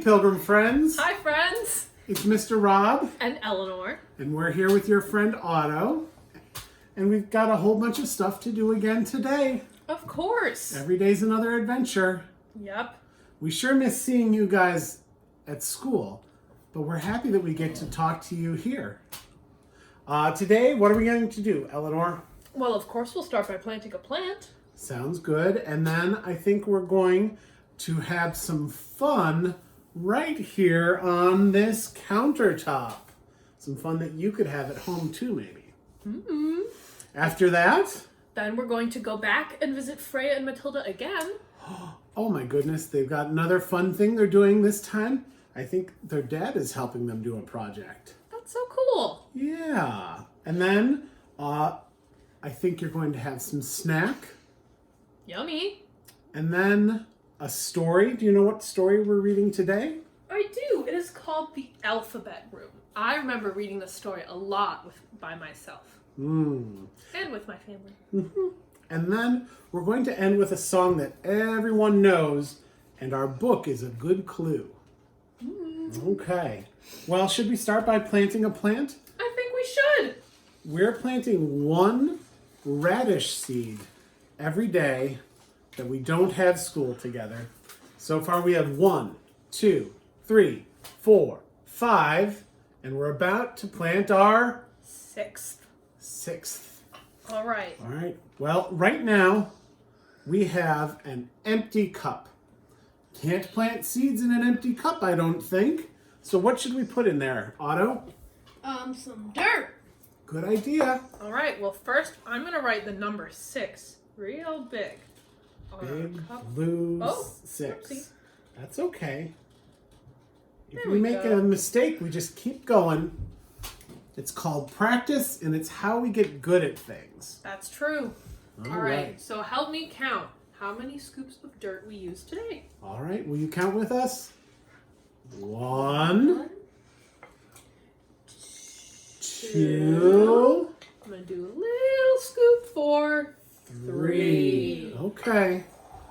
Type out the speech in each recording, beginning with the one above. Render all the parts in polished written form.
Pilgrim friends. Hi, friends. It's Mr. Rob. And Eleanor. And we're here with your friend Otto. And we've got a whole bunch of stuff to do again today. Of course. Every day's another adventure. Yep. We sure miss seeing you guys at school, but we're happy that we get to talk to you here. Today, what are we going to do, Eleanor? Well, of course, we'll start by planting a plant. Sounds good. And then I think we're going to have some fun right here on this countertop. Some fun that you could have at home too, maybe. Mm-hmm. After that, then we're going to go back and visit Freyja and Mathilde again. Oh my goodness, they've got another fun thing they're doing this time. I think their dad is helping them do a project. That's so cool. Yeah. And then I think you're going to have some snack. Yummy. And then a story. Do you know what story we're reading today? I do. It is called The Alphabet Room. I remember reading this story a lot by myself. And with my family. Mm-hmm. And then we're going to end with a song that everyone knows, and our book is a good clue. Okay. Well, should we start by planting a plant? I think we should. We're planting one radish seed every day that we don't have school together. So far we have 1, 2, 3, 4, 5, and we're about to plant our sixth. All right. Well, right now we have an empty cup. Can't plant seeds in an empty cup, I don't think. So what should we put in there, Otto? Some dirt. Good idea. All right. Well, first I'm going to write the number 6 real big. Big blue 6. Oopsie. That's okay. If There we we make go. a mistake, we just keep going. It's called practice, and it's how we get good at things. That's true. All All right. So help me count how many scoops of dirt we used today. All right. Will you count with us? 1, 2, I'm going to do a little scoop for 3. Okay.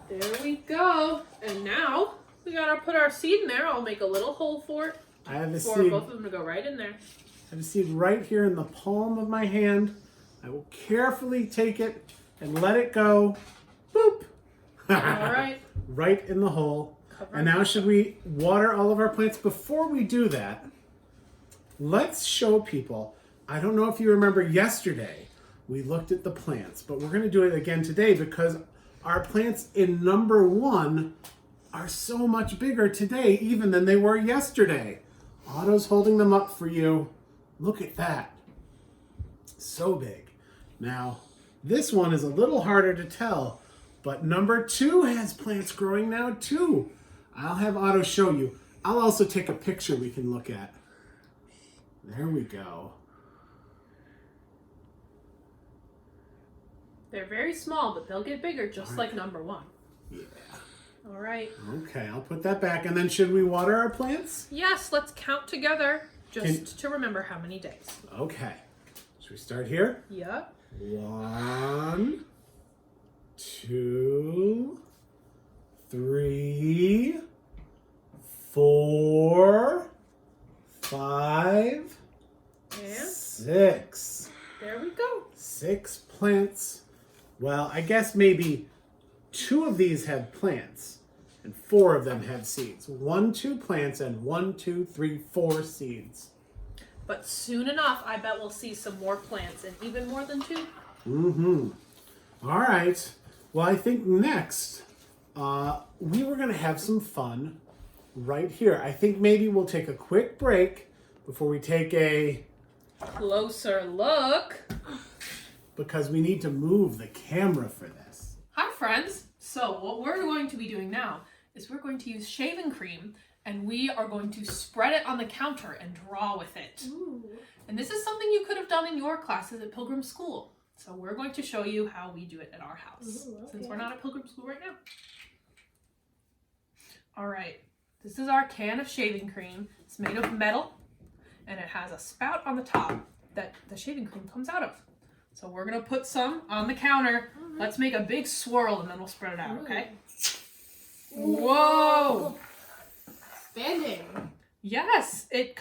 There we go. And now we got to put our seed in there. I'll make a little hole for it. I have a For seed. both of them to go right in there. I have a seed right here in the palm of my hand. I will carefully take it and let it go. Boop. All right. Right in the hole. Cover And now should we water all of our plants? Before we do that, let's show people. I don't know if you remember yesterday, we looked at the plants, but we're going to do it again today because our plants in number 1 are so much bigger today even than they were yesterday. Otto's holding them up for you. Look at that. So big. Now, this one is a little harder to tell, but number 2 has plants growing now too. I'll have Otto show you. I'll also take a picture we can look at. There we go. They're very small, but they'll get bigger just like number 1. Yeah. All right. Okay, I'll put that back. And then should we water our plants? Yes, let's count together just to remember how many days. Okay. Should we start here? Yep. 1, 2, 3, 4, 5, And 6. there we go. 6 plants. Well, I guess maybe 2 of these have plants and 4 of them have seeds. 1, 2 plants and 1, 2, 3, 4 seeds. But soon enough, I bet we'll see some more plants and even more than 2. Mm-hmm. All right. Well, I think next we were going to have some fun right here. I think maybe we'll take a quick break before we take a Closer look. because we need to move the camera for this. Hi, friends. So what we're going to be doing now is we're going to use shaving cream and we are going to spread it on the counter and draw with it. Ooh. And this is something you could have done in your classes at Pilgrim School. So we're going to show you how we do it at our house, Ooh, okay. since we're not at Pilgrim School right now. All right, this is our can of shaving cream. It's made of metal and it has a spout on the top that the shaving cream comes out of. So we're gonna put some on the counter. Let's make a big swirl and then we'll spread it out, okay? Whoa! expanding. Yes, it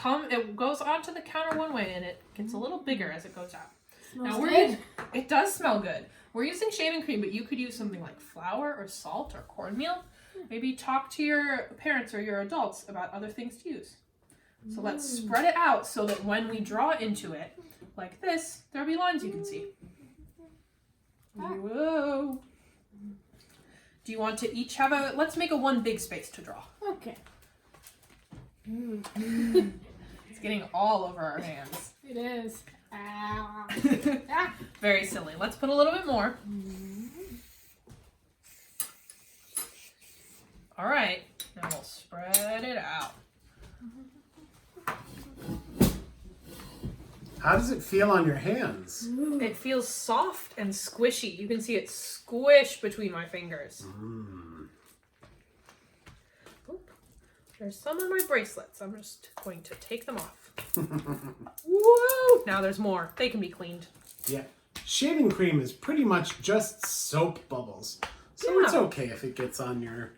goes onto the counter one way and it gets a little bigger as it goes out. Smells Now good. it does smell good. We're using shaving cream, but you could use something like flour or salt or cornmeal. Maybe talk to your parents or your adults about other things to use. So let's spread it out so that when we draw into it, like this, there'll be lines you can see. Whoa. Do you want to each have let's make a one big space to draw. Okay. It's getting all over our hands. It is. Ah. Very silly. Let's put a little bit more. All right, now we'll spread it out. How does it feel on your hands? It feels soft and squishy. You can see it squish between my fingers. Oop. There's some on my bracelets. I'm just going to take them off. Whoa! Now there's more. They can be cleaned. Yeah. Shaving cream is pretty much just soap bubbles. So it's okay if it gets on your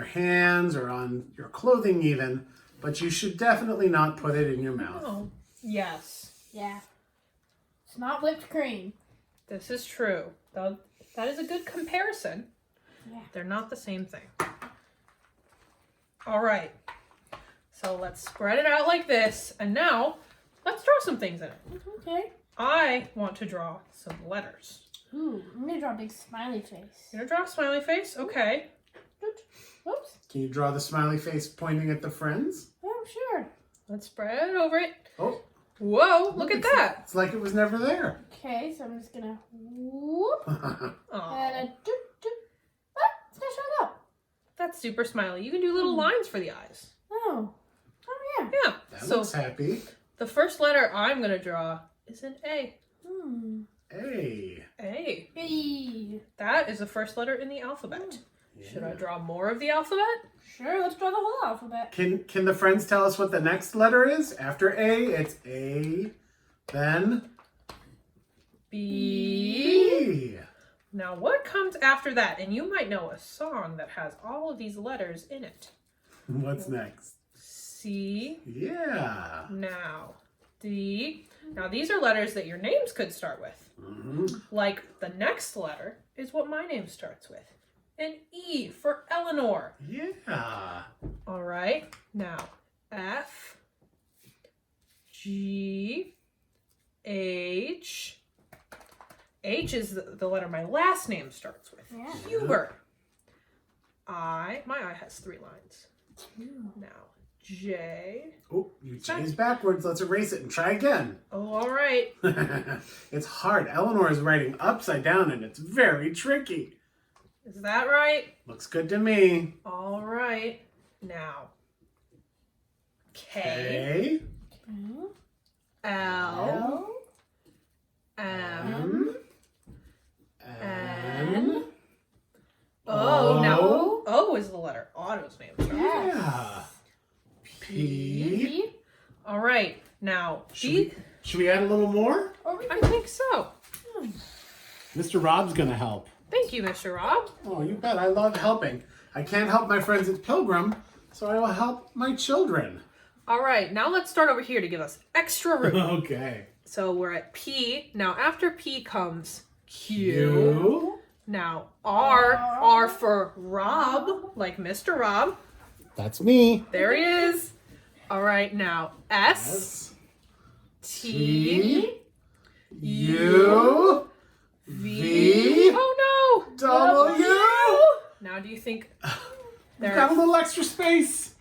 hands or on your clothing even, but you should definitely not put it in your mouth. Oh, yes. Yeah. It's not whipped cream. This is true. That is a good comparison. Yeah. They're not the same thing. All right. So let's spread it out like this. And now let's draw some things in it. Okay. I want to draw some letters. Ooh, I'm gonna draw a big smiley face. You're gonna draw a smiley face? Okay. Whoops. Can you draw the smiley face pointing at the friends? Oh, sure. Let's spread over it. Oh. Whoa, look at that. It's like it was never there. Okay, so I'm just gonna whoop. Aw, And a doop, doop. Ah, it's gonna show up. that's super smiley. You can do little lines for the eyes. Oh. Oh, yeah. Yeah. That So looks happy. the first letter I'm gonna draw is an A. Hmm. Hey. A. Hey. That is the first letter in the alphabet. Should I Yeah. draw more of the alphabet? Sure, let's draw the whole alphabet. Can the friends tell us what the next letter is? After A, it's A, then B. B. Now, what comes after that? And you might know a song that has all of these letters in it. What's next? C. Yeah. Now, D. Now, these are letters that your names could start with. Like, the next letter is what my name starts with. An E for Eleanor. Yeah. All right. Now, F, G, H. H is the letter my last name starts with. Yeah. Huber. I. My I has 3 lines. Now, J. Oh, you changed backwards. Let's erase it and try again. Oh, all right. It's hard. Eleanor is writing upside down and it's very tricky. Is that right? Looks good to me. All right. Now, K, A, L, M, N. Oh, now O is the letter Otto's name. Yeah. P. All right. Now, Should we add a little more? I think so. Mr. Rob's gonna help. Thank you, Mr. Rob. Oh, you bet. I love helping. I can't help my friends at Pilgrim, so I will help my children. All right. Now let's start over here to give us extra room. Okay. So we're at P. Now after P comes Q. Q. Now R for Rob, like Mr. Rob. That's me. There he is. All right. Now S, S. T, U. V. Oh no. W. Now do you think We've got a little extra space.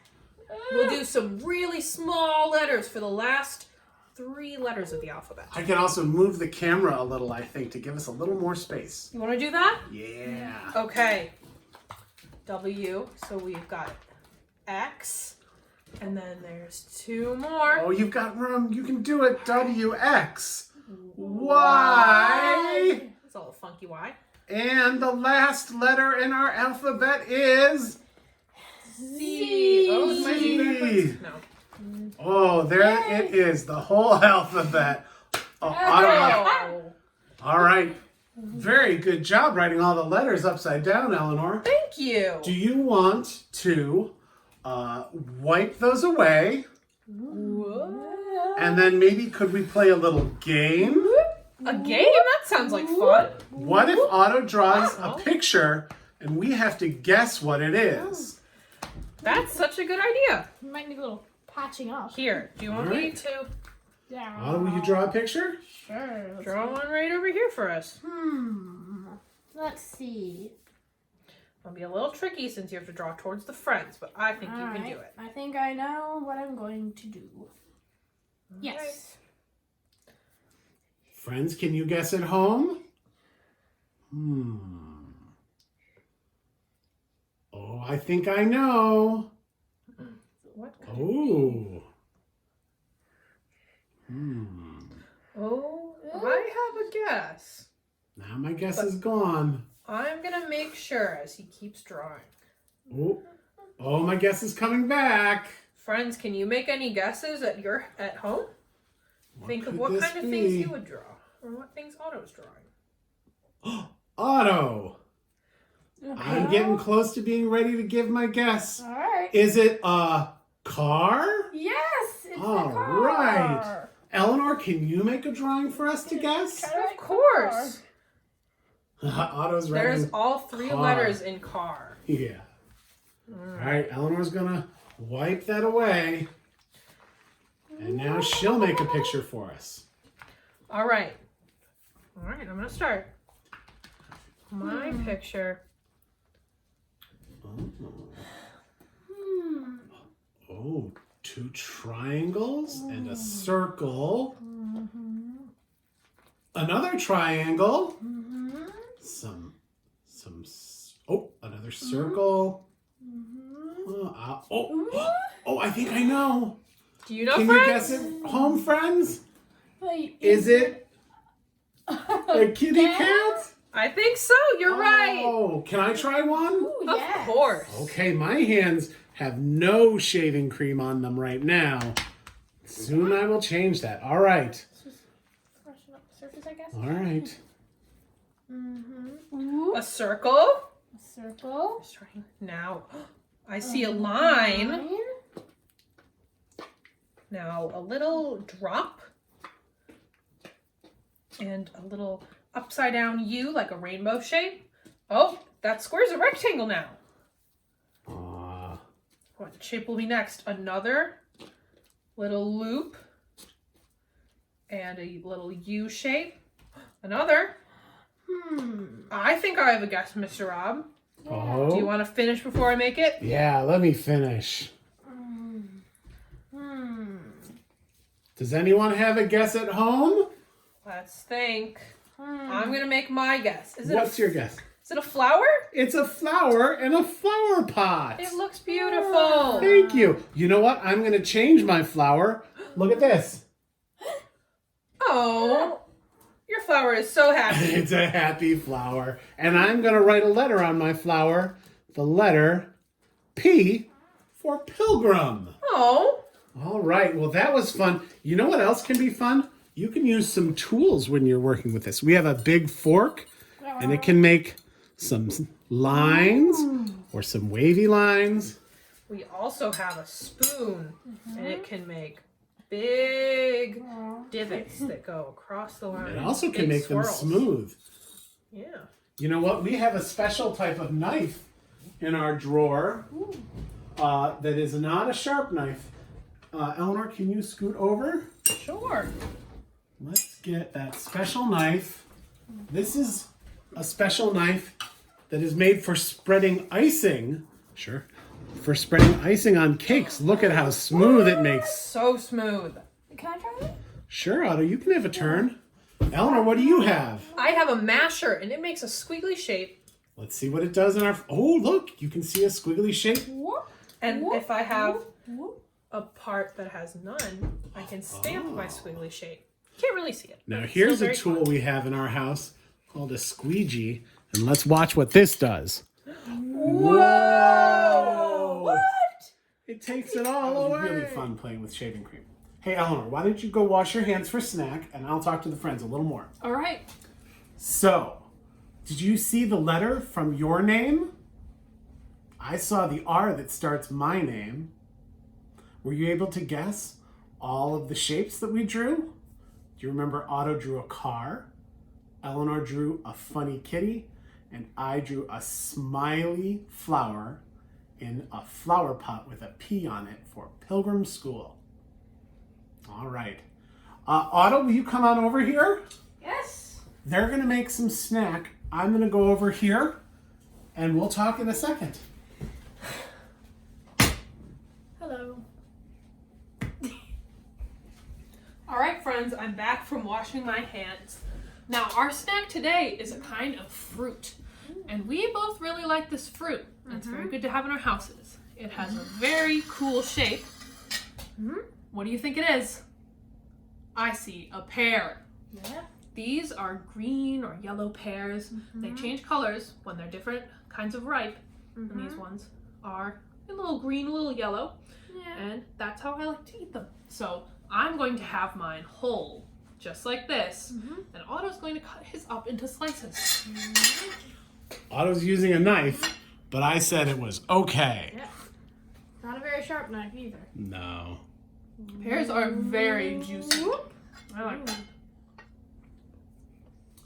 we'll do some really small letters for the last 3 letters of the alphabet? I can also move the camera a little, I think, to give us a little more space. You want to do that? Yeah. Okay. W. So we've got X. And then there's 2 more. Oh, you've got room. You can do it. W, X, Y. It's a little funky Y. And the last letter in our alphabet is Z. Oh, is my Z backwards? No. Oh, there it is. The whole alphabet. Oh, Oh. all right. Very good job writing all the letters upside down, Eleanor. Thank you. Do you want to wipe those away. What? And then maybe could we play a little game? A game? That sounds like fun. What if Otto draws a picture and we have to guess what it is? That's such a good idea. You might need a little patching up. Here, do you want me to Yeah. Otto, will you draw a picture? Sure. draw one right over here for us? Let's see. It'll be a little tricky since you have to draw towards the friends, but I think you can do it. I think I know what I'm going to do. Yes. Friends, can you guess at home? Oh, I think I know. What could it be? Oh. Oh, I have a guess. Now my guess is gone. I'm gonna make sure as he keeps drawing. Oh, my guess is coming back. Friends, can you make any guesses at home? Think of could what this kind of things be? you would draw, or what things Otto's drawing. Otto. I'm getting close to being ready to give my guess. All right. Is it a car? Yes. It's All the car. right. Eleanor, can you make a drawing for us to guess? Of course. Otto's There's writing. all three car. letters in car. Yeah. All right, Eleanor's gonna wipe that away. And now she'll make a picture for us. All right. All right, I'm gonna start. My picture. Oh, two triangles and a circle. Another triangle. Another circle. Oh, I think I know. Do you know, Can friends? you guess it, home friends? Wait, Is it a kitty cat? I think so. You're right. Oh, can I try one? Ooh, Of yes. course. Okay, my hands have no shaving cream on them right now. Soon I will change that. All right. Just freshen up the surface, I guess. All right. Ooh. A circle. A circle. Now, I see a line. Now, a little drop. And a little upside down U, like a rainbow shape. Oh, that square's a rectangle now. What shape will be next? Another little loop. And a little U shape. Another. I think I have a guess, Mr. Rob. Oh. Do you want to finish before I make it? Yeah, let me finish. Does anyone have a guess at home? Let's think. I'm going to make my guess. What's your guess? Is it a flower? It's a flower in a flower pot. It looks beautiful. Thank you. You know what? I'm going to change my flower. Look at this. Oh, your flower is so happy. It's a happy flower. And I'm going to write a letter on my flower. The letter P for pilgrim. Oh. All right. Well, that was fun. You know what else can be fun? You can use some tools when you're working with this. We have a big fork, and it can make some lines or some wavy lines. We also have a spoon, and it can make big divots that go across the line. It also can Big make them swirls. smooth. Yeah. You know what? We have a special type of knife in our drawer that is not a sharp knife. Eleanor, can you scoot over? Sure. Let's get that special knife. This is a special knife that is made for spreading icing. Sure. For spreading icing on cakes. Look at how smooth it makes. So smooth. Can I try it? Sure, Otto, you can have a turn. Eleanor, what do you have? I have a masher, and it makes a squiggly shape. Let's see what it does in our... Oh, look, you can see a squiggly shape. And if I have a part that has none, I can stamp my squiggly shape. Can't really see it. Now but it's here's still a very tool fun. we have in our house called a squeegee. And let's watch what this does. Whoa! What? It takes it all away. Really fun playing with shaving cream. Hey, Eleanor, why don't you go wash your hands for snack, and I'll talk to the friends a little more. All right. So, did you see the letter from your name? I saw the R that starts my name. Were you able to guess all of the shapes that we drew? Do you remember Otto drew a car, Eleanor drew a funny kitty, and I drew a smiley flower in a flower pot with a P on it for Pilgrim School. All right. Otto, will you come on over here? Yes. They're going to make some snack. I'm going to go over here, and we'll talk in a second. Hello. All right, friends, I'm back from washing my hands. Now, our snack today is a kind of fruit, and we both really like this fruit. It's very good to have in our houses. It has a very cool shape. What do you think it is? I see a pear. Yeah. These are green or yellow pears. They change colors when they're different kinds of ripe. And these ones are a little green, a little yellow. Yeah. And that's how I like to eat them. So I'm going to have mine whole, just like this. And Otto's going to cut his up into slices. Otto's using a knife, but I said it was okay. Yeah. Not a very sharp knife either. No. Pears are very juicy. I like them.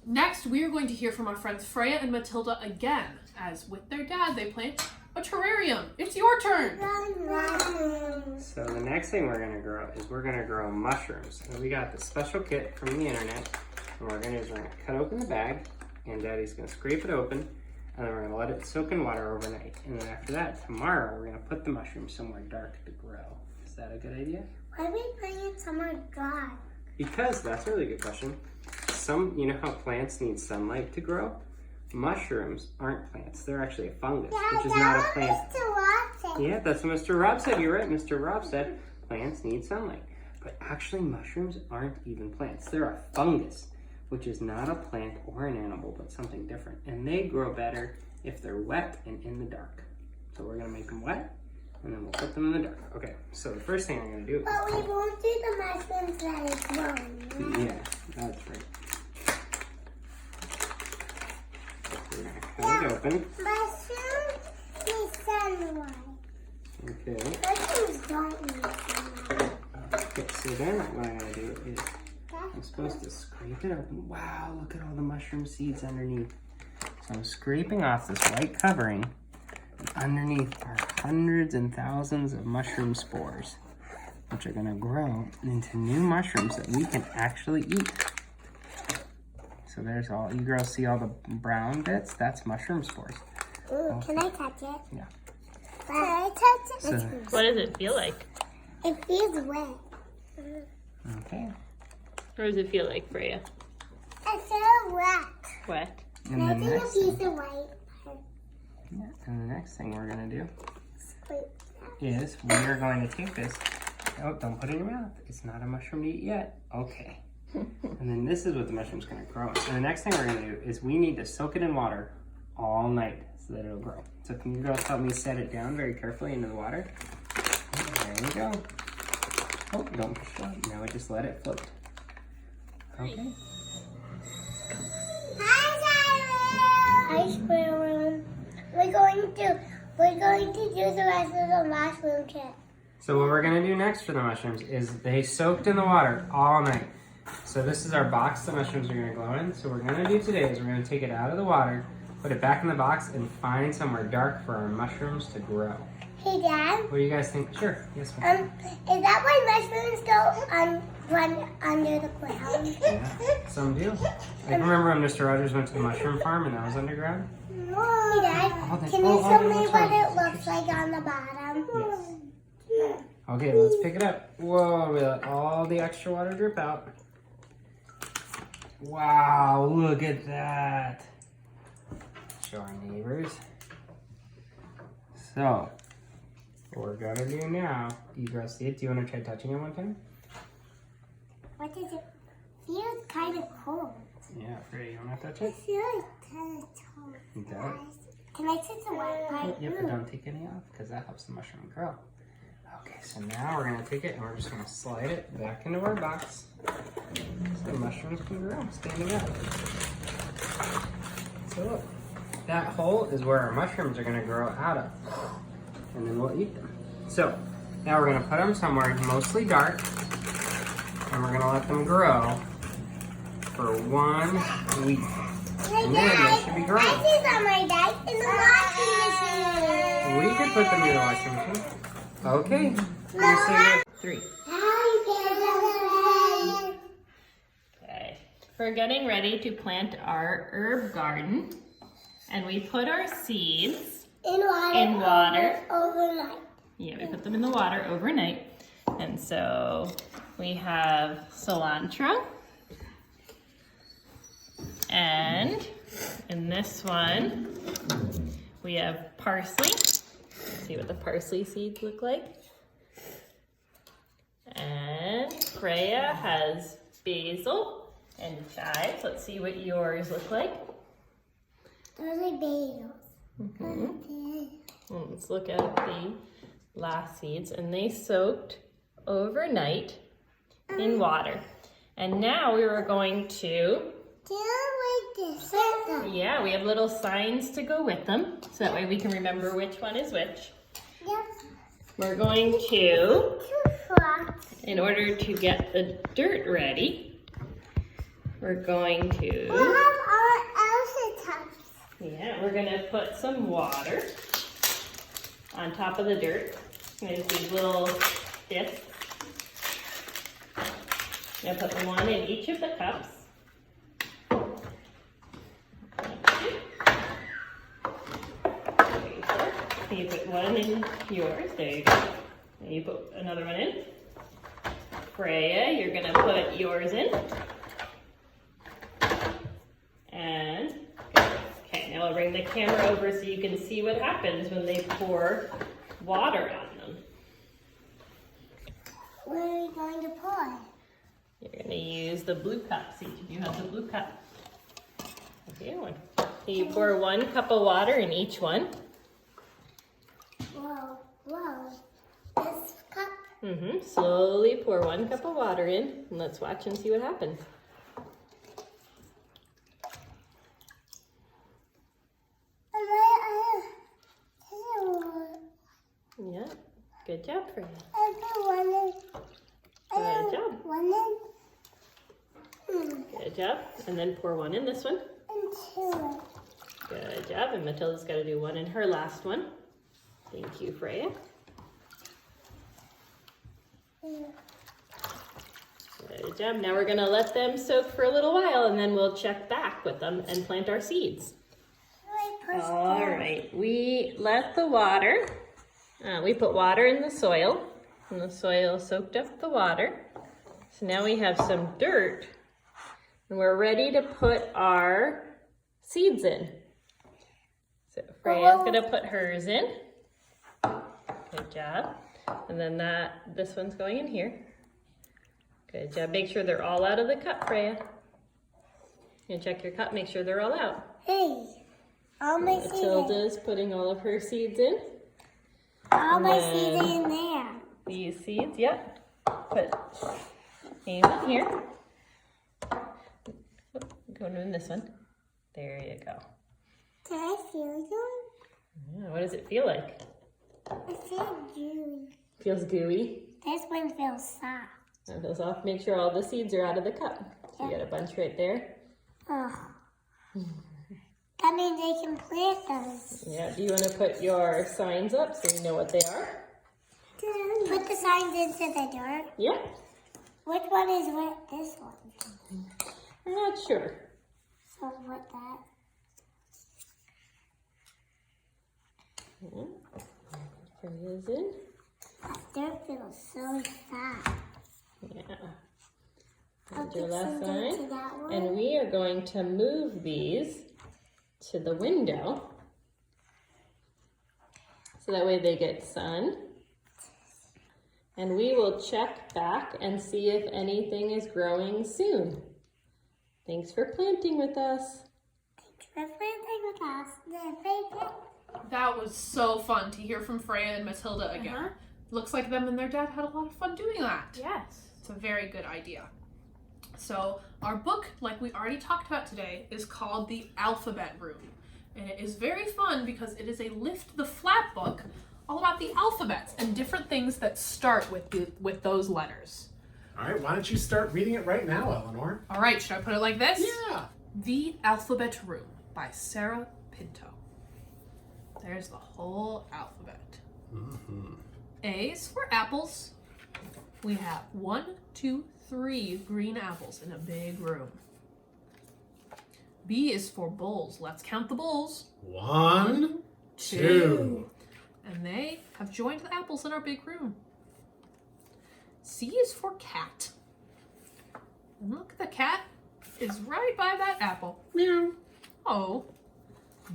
Next, we are going to hear from our friends Freyja and Mathilde again, as with their dad, they plant a terrarium. It's your turn. So the next thing we're gonna grow is we're gonna grow mushrooms. And we got the special kit from the internet. And what we're gonna do is we're gonna cut open the bag, and Daddy's gonna scrape it open, and then we're gonna let it soak in water overnight. And then after that, tomorrow, we're gonna put the mushrooms somewhere dark to grow. Is that a good idea? Why are we putting it somewhere dry? Because that's a really good question. You know how plants need sunlight to grow? Mushrooms aren't plants. They're actually a fungus, which is not a plant. Mr. Watson. Yeah, that's what Mr. Rob said. You're right. Mr. Rob said plants need sunlight. But actually, mushrooms aren't even plants. They're a fungus, which is not a plant or an animal, but something different. And they grow better if they're wet and in the dark. So we're going to make them wet, and then we'll put them in the dark. Okay, so the first thing I'm going to do But we won't do the mushrooms that is growing. Yeah, that's right. We're going to cut it open. Mushrooms need sunlight. Okay. Mushrooms don't need sunlight. Okay, so then what I'm going to do is I'm supposed to scrape it open. Wow, look at all the mushroom seeds underneath. So I'm scraping off this white covering. And underneath are hundreds and thousands of mushroom spores, which are going to grow into new mushrooms that we can actually eat. So there's all, you girls see all the brown bits? That's mushroom spores. Ooh, can I touch it? Yeah. Can I touch it? So, What does it feel like? It feels wet. okay. What does it feel like, Freyja? It feels wet. Wet. And I the think a next, piece of white. yeah, and the next thing we're going to do Wait. is we are going to take this. Oh, don't put it in your mouth. It's not a mushroom to eat yet. Okay. And then this is what the mushroom's going to grow. And the next thing we're going to do is we need to soak it in water all night so that it'll grow. So can you girls help me set it down very carefully into the water? There we go. Oh, don't push it up. Now we just let it float. Okay. Hi, Squirrel. We're going to do the rest of the mushroom kit. So what we're going to do next for the mushrooms is they soaked in the water all night. So this is our box the mushrooms are going to glow in. So what we're going to do today is we're going to take it out of the water, put it back in the box, and find somewhere dark for our mushrooms to grow. Hey, Dad. What do you guys think? Sure. Yes, ma'am. Is that why mushrooms go run under the ground? Yeah, some do. I can remember when Mr. Rogers went to the mushroom farm and that was underground. Hey, Dad. Can you oh, show me that's what right. it looks like on the bottom? Yes. Okay, let's pick it up. Whoa, we let all the extra water drip out. Wow, look at that. Show our neighbors. So, what we're gonna do now, do you girls see it? Do you wanna try touching it one time? What does it feel? Kind of cold. Yeah, Freyja, you wanna touch It it? feels kind of cold. You got it? Can I touch the wet part? Yep, but don't take any off because that helps the mushroom grow. Okay, so now we're gonna take it and we're just gonna slide it back into our box so the mushrooms can grow standing up. So look, that hole is where our mushrooms are gonna grow out of. and then we'll eat them. So now we're gonna put them somewhere mostly dark, and we're gonna let them grow for 1 week. And then they should be growing. I see some like that in the washing machine. We could put them in the washing machine. Okay. No, Say 3. Okay. We're getting ready to plant our herb garden. And we put our seeds in water overnight. Yeah, we put them in the water overnight. And so we have cilantro. And in this one, we have parsley. Let's see what the parsley seeds look like. And Freyja has basil and chives. Let's see what yours look like. Those are bagels. Well, let's look at the last seeds, and they soaked overnight in water. And now we were going to, yeah, we have little signs to go with them, so that way we can remember which one is which. Yep. We're going to, in order to get the dirt ready, we're going to, We'll have our Elsa cups. yeah, we're gonna put some water on top of the dirt. There's these little discs. I'm gonna put one in each of the cups. You put one in yours, there you go. And you put another one in. Freyja, you're gonna put yours in. And, okay, now I'll bring the camera over so you can see what happens when they pour water on them. Where are you going to pour? You're gonna use the blue cup. See, you have the blue cup. Okay, one. So you pour 1 cup of water in each one. Whoa. This cup. Slowly pour 1 cup of water in, and let's watch and see what happens. Yeah, good job, Freyja. Good job. Good job. And then pour 1 in this one. Good job. And Mathilde's got to do 1 in her last one. Thank you, Freyja. Good job. Now we're going to let them soak for a little while, and then we'll check back with them and plant our seeds. All right. We let the water, we put water in the soil, and the soil soaked up the water. So now we have some dirt, and we're ready to put our seeds in. So Freyja's going to put hers in. Good job. And then this one's going in here. Good job. Make sure they're all out of the cup, Freyja. You check your cup, make sure they're all out. Hey, all my seeds. Mathilda's putting all of her seeds in. All my seeds in there. These seeds, yep. Put these in here. Go in this one. There you go. Can I feel good? Yeah, what does it feel like? I feel gooey. Feels gooey. This one feels soft. It feels soft. Make sure all the seeds are out of the cup. So you got a bunch right there. Oh. That means I can plant those. Yeah, do you want to put your signs up so you know what they are? Put the signs into the dirt. Yeah. Which one is what? This one. I'm not sure. So what that? Freyja's in. That dirt feels so soft. Yeah. I'll Put your put last some dirt sign. to that one. And we are going to move these to the window. So that way they get sun. And we will check back and see if anything is growing soon. Thanks for planting with us. Thanks for planting with us. That was so fun to hear from Freyja and Mathilde again. Looks like them and their dad had a lot of fun doing that. Yes. It's a very good idea. So our book, like we already talked about today, is called The Alphabet Room. And it is very fun because it is a lift the flap book all about the alphabets and different things that start with those letters. All right, why don't you start reading it right now, Eleanor? All right, should I put it like this? Yeah. The Alphabet Room by Sarah Pinto. There's the whole alphabet. Mm-hmm. A is for apples. We have 1, 2, 3 green apples in a big room. B is for bowls. Let's count the bowls. 1, 2. And they have joined the apples in our big room. C is for cat. And look, the cat is right by that apple. Meow. Oh.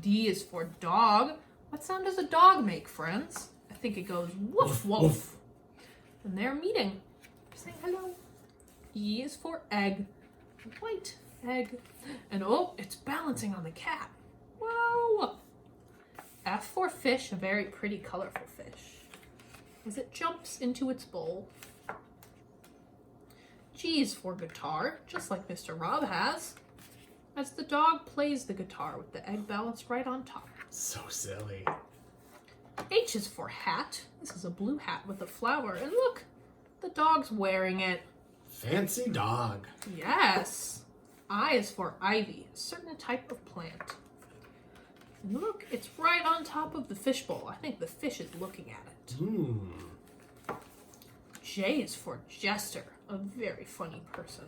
D is for dog. What sound does a dog make, friends? I think it goes woof woof. Woof. And they're meeting. Saying hello. E is for egg. White egg. And oh, it's balancing on the cat. Whoa. F for fish, a very pretty, colorful fish, as it jumps into its bowl. G is for guitar, just like Mr. Rob has, as the dog plays the guitar with the egg balanced right on top. So silly. H is for hat. This is a blue hat with a flower, and look, the dog's wearing it. Fancy dog. Yes. I is for ivy, a certain type of plant. And look, it's right on top of the fishbowl. I think the fish is looking at it. J is for jester, a very funny person.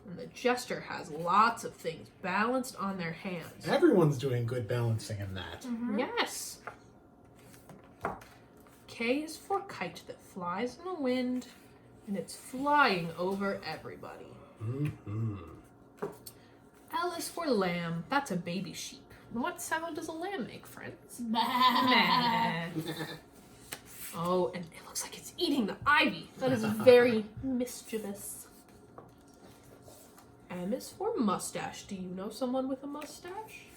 And the jester has lots of things balanced on their hands. Everyone's doing good balancing in that. Yes. K is for kite that flies in the wind, and it's flying over everybody. L is for lamb. That's a baby sheep. And what sound does a lamb make, friends? Oh, and it looks like it's eating the ivy. That is very mischievous. M is for mustache. Do you know someone with a mustache?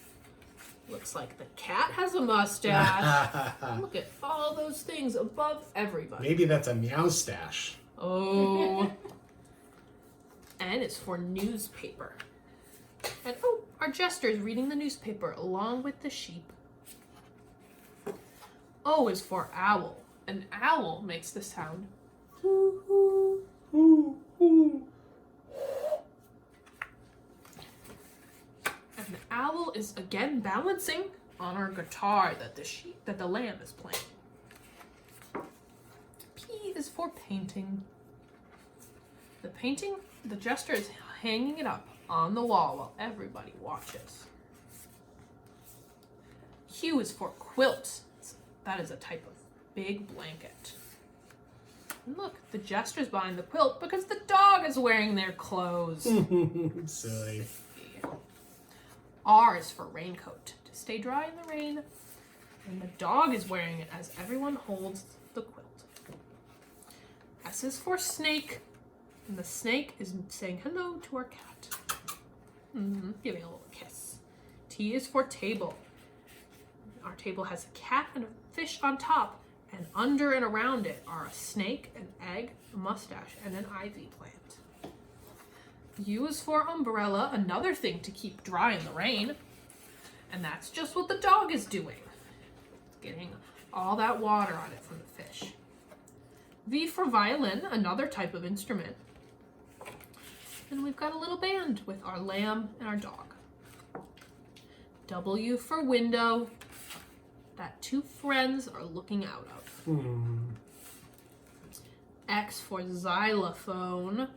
Looks like the cat has a mustache. Look at all those things above everybody. Maybe that's a Moustache. Oh. N is for newspaper. And oh, our jester is reading the newspaper along with the sheep. O is for owl. An owl makes the sound. Ooh, ooh, ooh, ooh. And the owl is again balancing on our guitar that the lamb is playing. P is for painting. The jester is hanging it up on the wall while everybody watches. Q is for quilt. That is a type of big blanket. And look, the jester's buying the quilt because the dog is wearing their clothes. Silly. R is for raincoat, to stay dry in the rain. And the dog is wearing it as everyone holds the quilt. S is for snake. And the snake is saying hello to our cat. Giving a little kiss. T is for table. Our table has a cat and a fish on top. And under and around it are a snake, an egg, a mustache, and an ivy plant. U is for umbrella, another thing to keep dry in the rain. And that's just what the dog is doing. Getting all that water on it from the fish. V for violin, another type of instrument. And we've got a little band with our lamb and our dog. W for window, that two friends are looking out of. X for xylophone.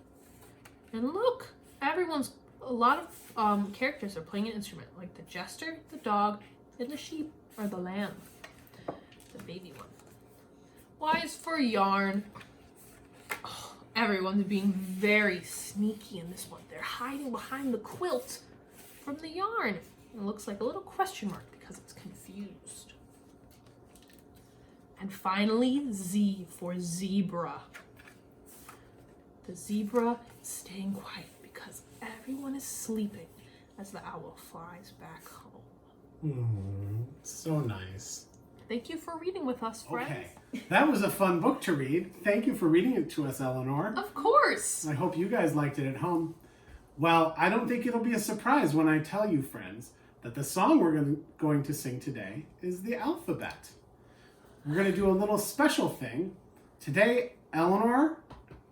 And look, a lot of characters are playing an instrument, like the jester, the dog, and the sheep, or the lamb, the baby one. Y is for yarn. Oh, everyone's being very sneaky in this one. They're hiding behind the quilt from the yarn. And it looks like a little question mark because it's confused. And finally, Z for zebra. The zebra is staying quiet because everyone is sleeping as the owl flies back home. So nice. Thank you for reading with us, friends. Okay, that was a fun book to read. Thank you for reading it to us, Eleanor. Of course. I hope you guys liked it at home. Well, I don't think it'll be a surprise when I tell you, friends, that the song we're going to sing today is the alphabet. we're going to do a little special thing. Today, Eleanor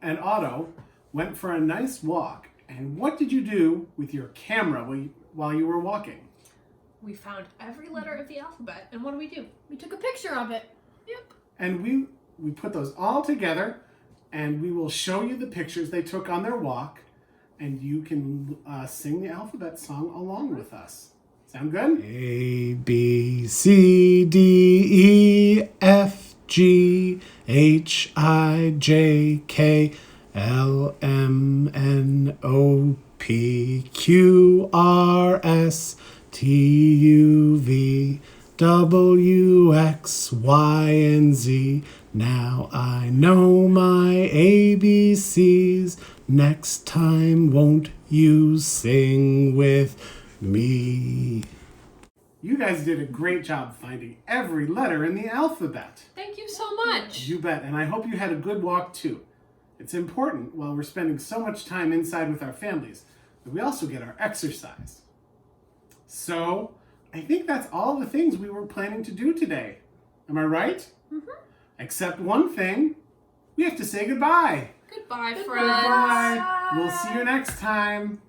and Otto went for a nice walk. And what did you do with your camera while you were walking? We found every letter of the alphabet, and what do? We took a picture of it. Yep. And we put those all together, and we will show you the pictures they took on their walk, and you can sing the alphabet song along with us. Sound good? A, B, C, D, E, F, G, H, I, J, K, L, M, N, O, P, Q, R, S, T, U, V, W, X, Y, and Z. Now I know my ABCs. Next time, won't you sing with me? You guys did a great job finding every letter in the alphabet. Thank you so much. You bet, and I hope you had a good walk too. It's important while we're spending so much time inside with our families that we also get our exercise. So, I think that's all the things we were planning to do today. Am I right? Mm-hmm. Except one thing. We have to say goodbye. Goodbye, friends. Goodbye. We'll see you next time.